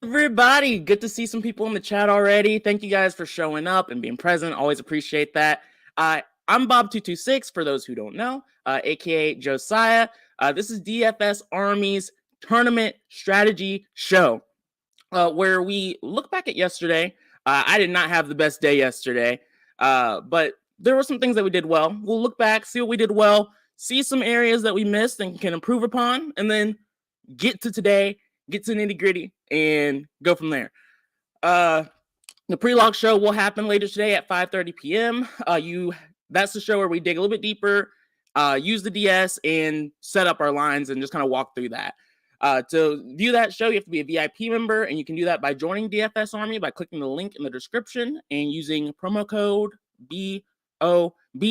Everybody, good to see some people in the chat already. Thank you guys for showing up and being present. Always appreciate that. I'm Bob226, for those who don't know, aka Josiah. This is DFS Army's tournament strategy show, where we look back at yesterday. I did not have the best day yesterday, but there were some things that we did well. We'll look back, see what we did well, see some areas that we missed and can improve upon, and then get to today, get to nitty gritty, and go from there. The pre-log show will happen later today at 5:30 p.m. That's the show where we dig a little bit deeper, use the DS, and set up our lines and just kind of walk through that. To view that show, you have to be a VIP member, and you can do that by joining DFS Army by clicking the link in the description and using promo code BOB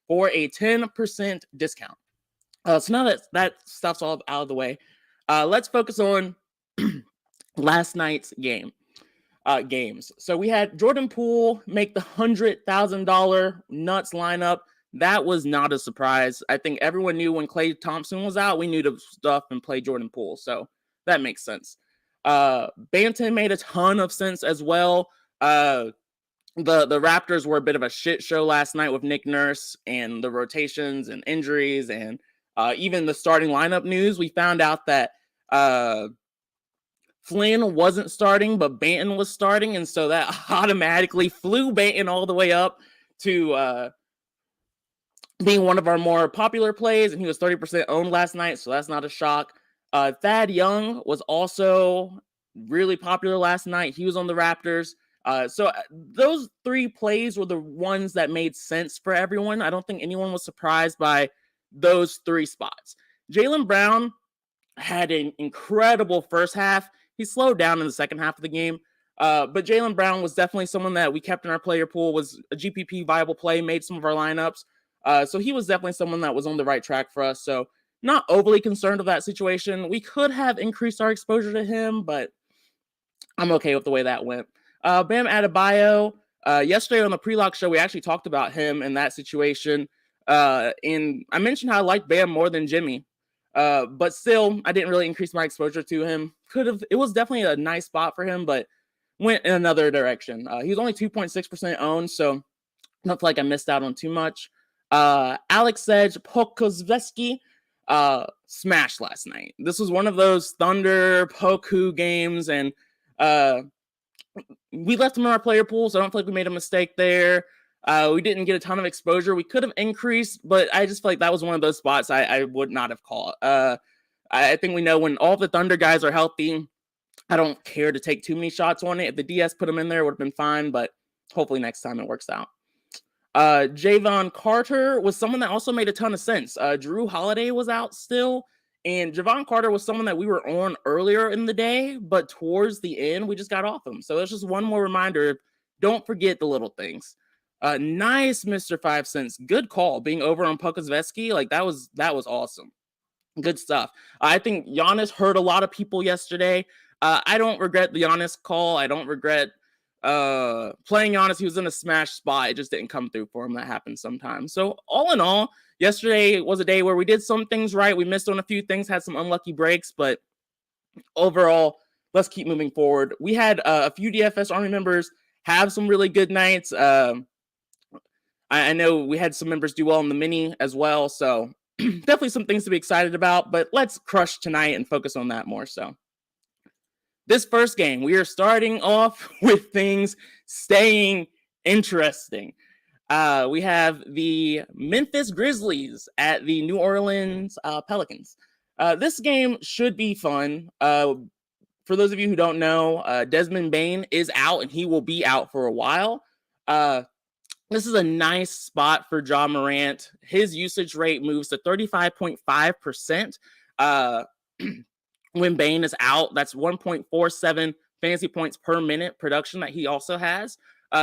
for a 10% discount. So now that stuff's all out of the way, let's focus on last night's games. So we had Jordan Poole make the $100,000 nuts lineup. That was not a surprise. I think everyone knew when Klay Thompson was out, we knew to stuff and play Jordan Poole. So that makes sense. Banton made a ton of sense as well. The Raptors were a bit of a shit show last night with Nick Nurse and the rotations and injuries and even the starting lineup news. We found out that Flynn wasn't starting, but Banton was starting, and so that automatically flew Banton all the way up to being one of our more popular plays, and he was 30% owned last night, so that's not a shock. Thad Young was also really popular last night. He was on the Raptors. So those three plays were the ones that made sense for everyone. I don't think anyone was surprised by those three spots. Jaylen Brown had an incredible first half. He slowed down in the second half of the game. But Jaylen Brown was definitely someone that we kept in our player pool, was a GPP viable play, made some of our lineups. So he was definitely someone that was on the right track for us. So not overly concerned with that situation. We could have increased our exposure to him, but I'm okay with the way that went. Bam Adebayo, yesterday on the pre-lock show, we actually talked about him in that situation. And I mentioned how I liked Bam more than Jimmy. But still, I didn't really increase my exposure to him. It was definitely a nice spot for him, but went in another direction. He was only 2.6% owned, so I don't feel like I missed out on too much. Alex Sedge Pokusevski smashed last night. This was one of those Thunder Poku games, and we left him in our player pool, so I don't feel like we made a mistake there. We didn't get a ton of exposure. We could have increased, but I just feel like that was one of those spots I would not have called. I think we know when all the Thunder guys are healthy, I don't care to take too many shots on it. If the DS put him in there, it would have been fine, but hopefully next time it works out. Javon Carter was someone that also made a ton of sense. Drew Holiday was out still, and Javon Carter was someone that we were on earlier in the day, but towards the end, we just got off him. So it's just one more reminder, don't forget the little things. Nice, Mr. 5 cents. Good call being over on Pokusevski. Like that was awesome. Good stuff. I think Giannis hurt a lot of people yesterday. I don't regret the Giannis call. I don't regret playing Giannis. He was in a smash spot. It just didn't come through for him. That happens sometimes. So all in all, yesterday was a day where we did some things right. We missed on a few things, had some unlucky breaks, but overall, let's keep moving forward. We had a few DFS Army members have some really good nights. I know we had some members do well in the mini as well, so definitely some things to be excited about, but let's crush tonight and focus on that more so. This first game, we are starting off with things staying interesting. We have the Memphis Grizzlies at the New Orleans Pelicans. This game should be fun. For those of you who don't know, Desmond Bane is out, and he will be out for a while. This is a nice spot for Ja Morant. His usage rate moves to 35.5%. When Bane is out, that's 1.47 fantasy points per minute production that he also has.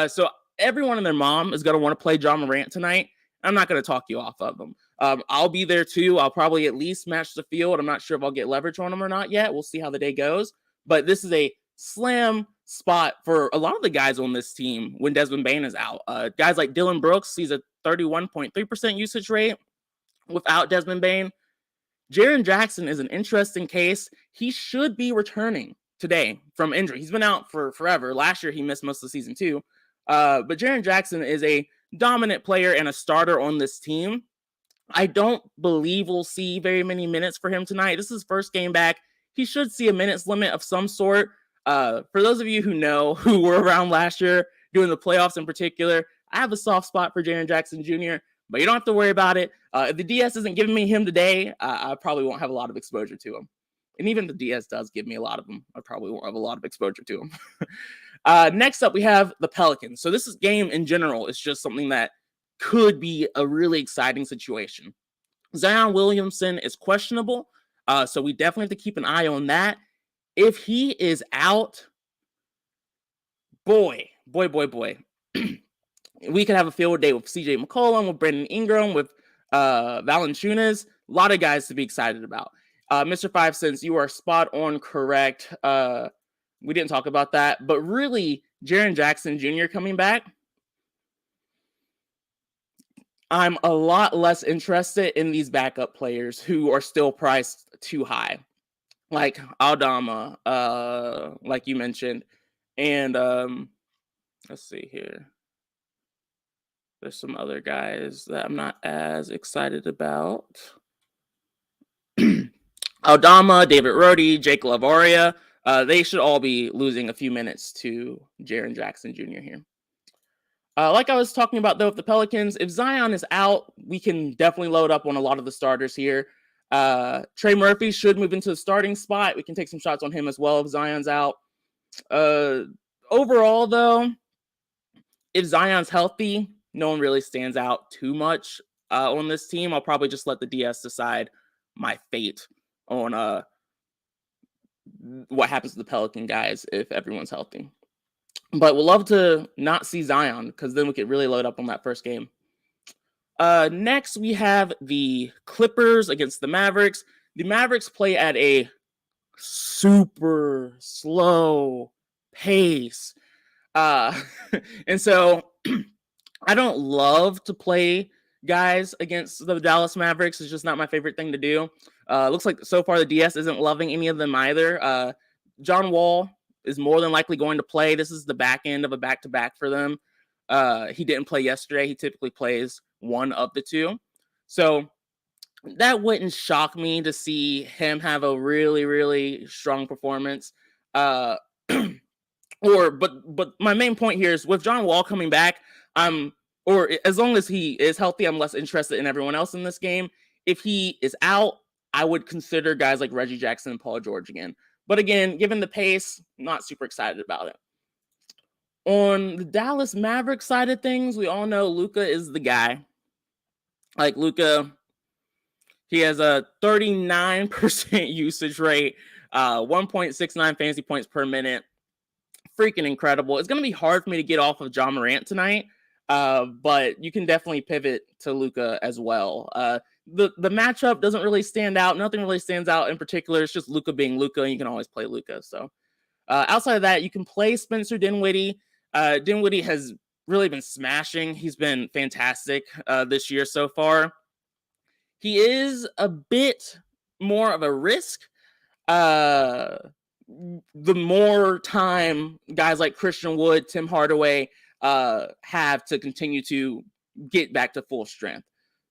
So everyone and their mom is going to want to play Ja Morant tonight. I'm not going to talk you off of them. I'll be there too. I'll probably at least match the field. I'm not sure if I'll get leverage on him or not yet. We'll see how the day goes. But this is a slam spot for a lot of the guys on this team when Desmond Bane is out. Guys like Dylan Brooks, he's a 31.3% usage rate without Desmond Bane. Jaren Jackson is an interesting case. He should be returning today from injury. He's been out for forever. Last year, he missed most of the season too. But Jaren Jackson is a dominant player and a starter on this team. I don't believe we'll see very many minutes for him tonight. This is his first game back. He should see a minutes limit of some sort. For those of you who know, who were around last year during the playoffs in particular, I have a soft spot for Jaren Jackson Jr., but you don't have to worry about it. If the DS isn't giving me him today, I probably won't have a lot of exposure to him. And even if the DS does give me a lot of them, I probably won't have a lot of exposure to him. Next up, we have the Pelicans. So this game in general is just something that could be a really exciting situation. Zion Williamson is questionable, so we definitely have to keep an eye on that. If he is out, boy, we could have a field day with CJ McCollum, with Brandon Ingram, with Valanciunas. A lot of guys to be excited about. Mr. 5 Cents, you are spot on correct. We didn't talk about that, but really, Jaren Jackson Jr. coming back, I'm a lot less interested in these backup players who are still priced too high, like Aldama, like you mentioned, and let's see here. There's some other guys that I'm not as excited about. Aldama, David Rhodey, Jake Lavaria, they should all be losing a few minutes to Jaren Jackson Jr. here. Like I was talking about, though, with the Pelicans, if Zion is out, we can definitely load up on a lot of the starters here. Trey Murphy should move into the starting spot. We can take some shots on him as well if Zion's out. Overall, though, if Zion's healthy, no one really stands out too much on this team. I'll probably just let the DS decide my fate on what happens to the Pelican guys if everyone's healthy. But we'll love to not see Zion because then we could really load up on that first game. Next, we have the Clippers against the Mavericks. The Mavericks play at a super slow pace. And so I don't love to play guys against the Dallas Mavericks. It's just not my favorite thing to do. Looks like so far the DS isn't loving any of them either. John Wall is more than likely going to play. This is the back end of a back-to-back for them. He didn't play yesterday. He typically plays one of the two. So that wouldn't shock me to see him have a really, really strong performance. But my main point here is with John Wall coming back, or as long as he is healthy, I'm less interested in everyone else in this game. If he is out, I would consider guys like Reggie Jackson and Paul George again. But again, given the pace, not super excited about it. On the Dallas Mavericks side of things, we all know Luka is the guy. Like Luka, he has a 39% usage rate, 1.69 fantasy points per minute. Freaking incredible. It's going to be hard for me to get off of John Morant tonight, but you can definitely pivot to Luka as well. The matchup doesn't really stand out. Nothing really stands out in particular. It's just Luka being Luka, and you can always play Luka. So outside of that, you can play Spencer Dinwiddie. Dinwiddie has really been smashing. He's been fantastic this year so far. He is a bit more of a risk. The more time guys like Christian Wood, Tim Hardaway have to continue to get back to full strength.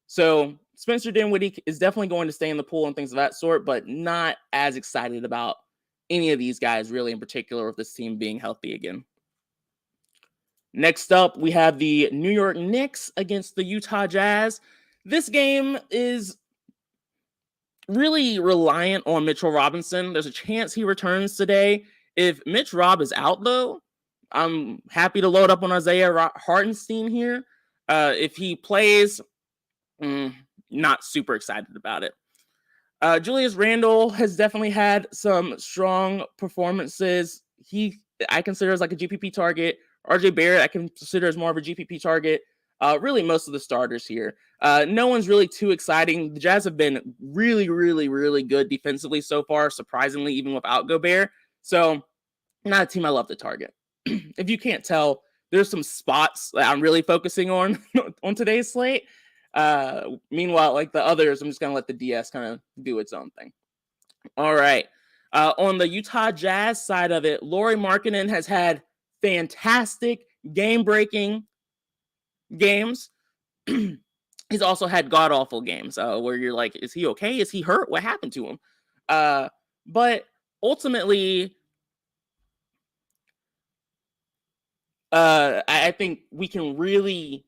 So Spencer Dinwiddie is definitely going to stay in the pool and things of that sort, but not as excited about any of these guys really in particular with this team being healthy again. Next up, we have the New York Knicks against the Utah Jazz. This game is really reliant on Mitchell Robinson. There's a chance he returns today. If Mitch Rob is out, though, I'm happy to load up on Isaiah Hartenstein here. If he plays, not super excited about it. Julius Randle has definitely had some strong performances. I consider as like a GPP target. RJ Barrett, I consider as more of a GPP target. Really, most of the starters here. No one's really too exciting. The Jazz have been really, really, really good defensively so far, surprisingly, even without Gobert. So, not a team I love to target. If you can't tell, there's some spots that I'm really focusing on today's slate. Meanwhile, like the others, I'm just going to let the DS kind of do its own thing. All right. On the Utah Jazz side of it, Lauri Markkanen has had fantastic game-breaking games. He's also had god-awful games where you're like, is he okay? Is he hurt? What happened to him? But ultimately, I think we can really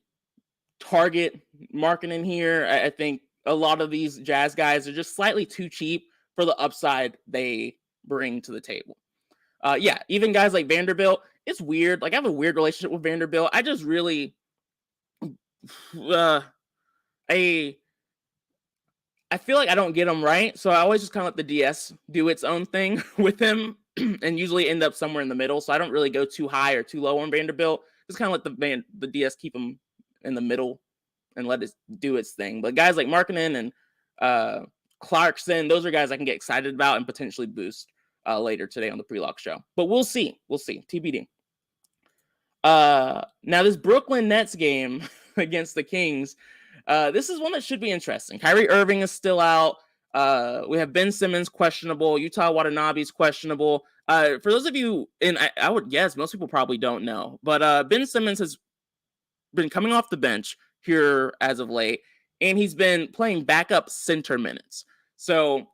target Markkanen here. I think a lot of these Jazz guys are just slightly too cheap for the upside they bring to the table. Yeah, even guys like Vanderbilt, it's weird. Like, I have a weird relationship with Vanderbilt. I just really, I feel like I don't get him right, so I always just kind of let the DS do its own thing with him, and usually end up somewhere in the middle. So I don't really go too high or too low on Vanderbilt. Just kind of let the DS keep him in the middle and let it do its thing. But guys like Markkanen and Clarkson, those are guys I can get excited about and potentially boost later today on the pre-lock show. But we'll see. We'll see. TBD. Now this Brooklyn Nets game against the Kings, this is one that should be interesting. Kyrie Irving is still out. We have Ben Simmons questionable. Yuta Watanabe's questionable. For those of you, and I would guess most people probably don't know, but Ben Simmons has been coming off the bench here as of late, and he's been playing backup center minutes. So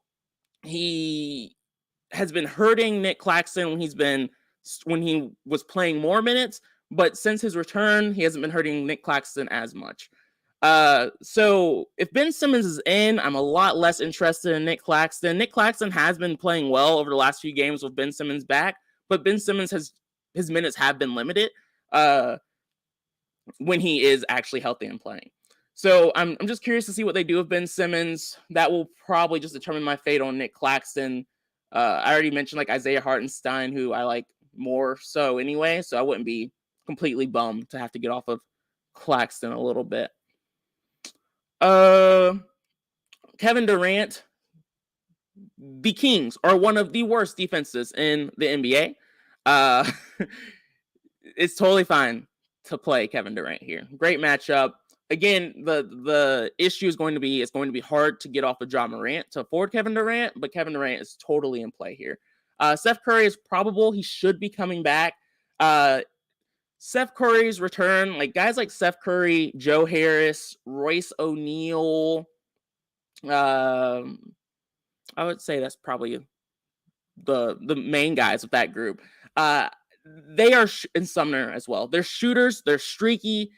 he has been hurting Nick Claxton when he was playing more minutes, but since his return, he hasn't been hurting Nick Claxton as much. So if Ben Simmons is in, I'm a lot less interested in Nick Claxton. Nick Claxton has been playing well over the last few games with Ben Simmons back, but Ben Simmons his minutes have been limited when he is actually healthy and playing. So I'm just curious to see what they do with Ben Simmons. That will probably just determine my fate on Nick Claxton. I already mentioned like Isaiah Hartenstein, who I like more so anyway, so I wouldn't be completely bummed to have to get off of Claxton a little bit. Kevin Durant, the Kings are one of the worst defenses in the NBA. It's totally fine to play Kevin Durant here. Great matchup. Again, the issue is going to be it's going to be hard to get off of Ja Morant to afford Kevin Durant, but Kevin Durant is totally in play here. Steph Curry is probable. He should be coming back. Steph Curry's return, like guys like Steph Curry, Joe Harris, Royce O'Neal, I would say that's probably the main guys of that group. They are in Sumner as well. They're shooters. They're streaky.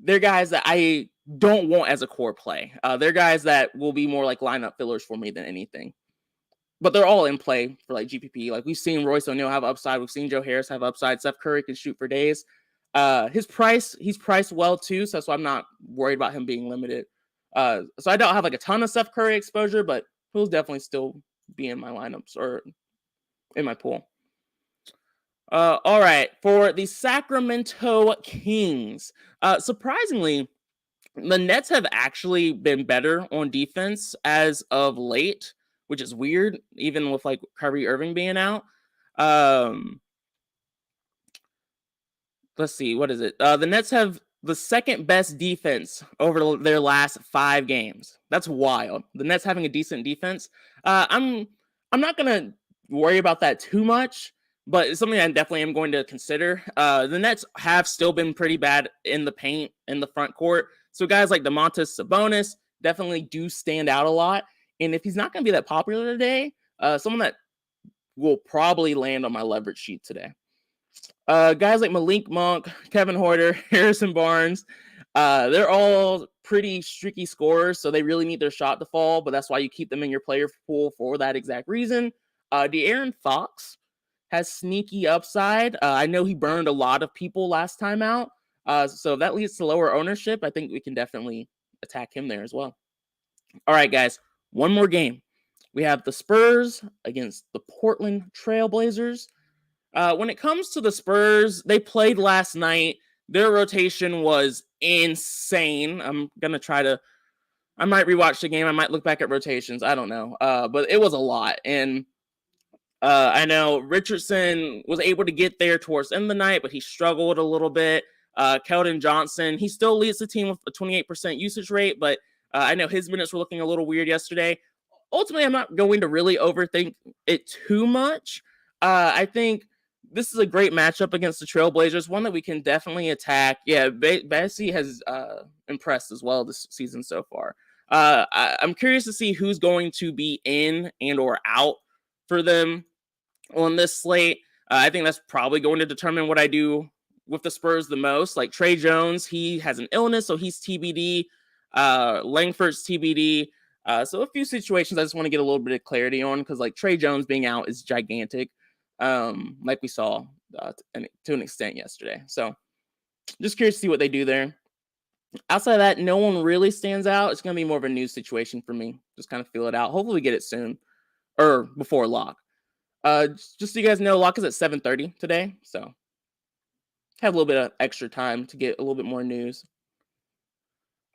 They're guys that I don't want as a core play. They're guys that will be more like lineup fillers for me than anything. But they're all in play for like GPP. Like we've seen Royce O'Neal have upside. We've seen Joe Harris have upside. Steph Curry can shoot for days. He's priced well too, so that's why I'm not worried about him being limited. So I don't have like a ton of Steph Curry exposure, but he'll definitely still be in my lineups or in my pool. All right, for the Sacramento Kings, surprisingly, the Nets have actually been better on defense as of late, which is weird, even with like Kyrie Irving being out. Let's see, what is it? The Nets have the second best defense over their last 5 games. That's wild. The Nets having a decent defense. I'm not gonna worry about that too much, but it's something I definitely am going to consider. The Nets have still been pretty bad in the paint in the front court. So guys like Domantas Sabonis definitely do stand out a lot. And if he's not going to be that popular today, someone that will probably land on my leverage sheet today. Guys like Malik Monk, Kevin Huerter, Harrison Barnes, they're all pretty streaky scorers, so they really need their shot to fall, but that's why you keep them in your player pool for that exact reason. De'Aaron Fox has sneaky upside. I know he burned a lot of people last time out, so if that leads to lower ownership, I think we can definitely attack him there as well. All right, guys, one more game. We have the Spurs against the Portland Trailblazers. When it comes to the Spurs, they played last night. Their rotation was insane. I might rewatch the game. I might look back at rotations. I don't know. But it was a lot. And I know Richardson was able to get there towards the end of the night, but he struggled a little bit. Keldon Johnson, he still leads the team with a 28% usage rate, but I know his minutes were looking a little weird yesterday. ultimately, I'm not going to really overthink it too much. I think this is a great matchup against the Trailblazers, one that we can definitely attack. Yeah, Bessie has impressed as well this season so far. I'm curious to see who's going to be in and or out for them on this slate. I think that's probably going to determine what I do with the Spurs the most. Like Trey Jones, he has an illness, so he's TBD. Langford's TBD. So a few situations I just want to get a little bit of clarity on, because like Trey Jones being out is gigantic, like we saw to an extent yesterday. So just curious to see what they do there. Outside of that, no one really stands out. It's going to be more of a news situation for me. Just kind of feel it out. Hopefully we get it soon or before lock. Just so you guys know, lock is at 7:30 today. So have a little bit of extra time to get a little bit more news.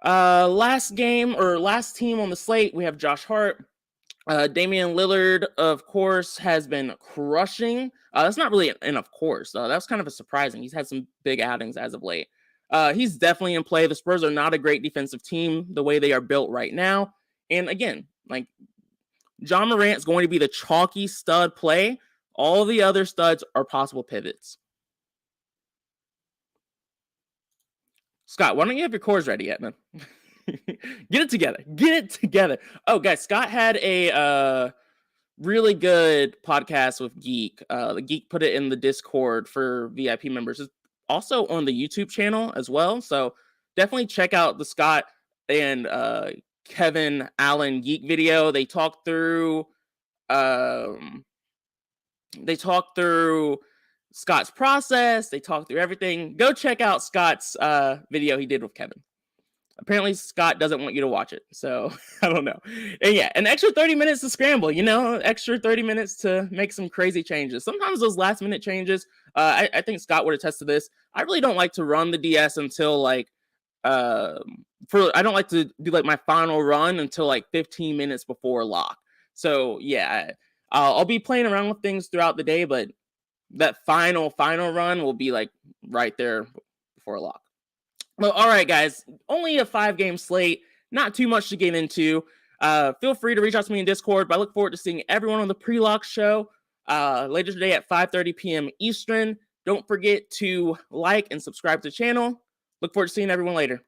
Last game or last team on the slate, we have Josh Hart. Damian Lillard, of course, has been crushing. That's not really an of course. That's kind of a surprising. He's had some big outings as of late. He's definitely in play. The Spurs are not a great defensive team the way they are built right now. And again, like John Morant's going to be the chalky stud play. All the other studs are possible pivots. Scott, why don't you have your cores ready yet, man? Get it together. Get it together. Oh, guys, Scott had a really good podcast with Geek. The Geek put it in the Discord for VIP members. It's also on the YouTube channel as well. So definitely check out the Scott and Kevin Allen Geek video. They talk through Scott's process. They talk through everything. Go check out Scott's video he did with Kevin. Apparently, Scott doesn't want you to watch it. So, I don't know. And yeah, an extra 30 minutes to scramble, extra 30 minutes to make some crazy changes. Sometimes those last minute changes, I think Scott would attest to this. I really don't like to run the DS until I don't like to do like my final run until like 15 minutes before lock. So, yeah, I'll be playing around with things throughout the day, but that final run will be like right there before lock. Well, all right, guys, only a 5-game slate, not too much to get into. Feel free to reach out to me in Discord, but I look forward to seeing everyone on the pre-lock show later today at 5:30 p.m. Eastern. Don't forget to like and subscribe to the channel. Look forward to seeing everyone later.